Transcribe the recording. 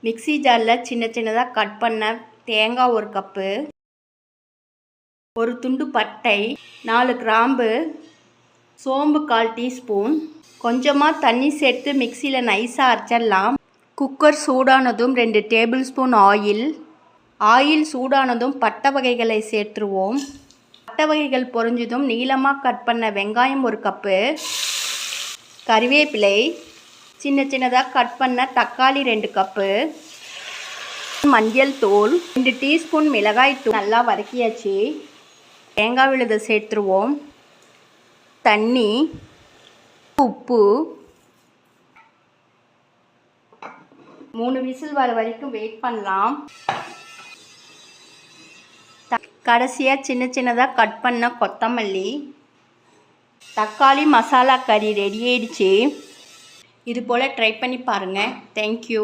Mixie ஜாரில் சின்ன சின்னதாக கட் பண்ண தேங்காய் 1 கப்பு, ஒரு துண்டு பட்டை, 4 கிராம்பு, சோம்பு 1/4 டீஸ்பூன், கொஞ்சமாக தண்ணி சேர்த்து மிக்சியில் நைஸாக அரைச்சிடலாம். குக்கர் சூடானதும் 2 டேபிள் ஸ்பூன் ஆயில் சூடானதும் பட்டை வகைகளை சேர்த்துருவோம். பட்டை வகைகள் பொரிஞ்சதும் நீளமாக கட் பண்ண வெங்காயம் 1 கப்பு, கறிவேப்பிலை, சின்ன சின்னதாக கட் பண்ண தக்காளி 2 கப்பு, மஞ்சள் தூள், 2 டீஸ்பூன் மிளகாய் தூள். நல்லா வதக்கியாச்சு. தேங்காய் விழுதை சேர்த்துருவோம். தண்ணி, உப்பு, 3 விசில் வர வரைக்கும் வெயிட் பண்ணலாம். கடைசியாக சின்ன சின்னதாக கட் பண்ண கொத்தமல்லி. தக்காளி மசாலா கறி ரெடி ஆயிடுச்சு. இது போல் ட்ரை பண்ணி பாருங்கள். தேங்க்யூ.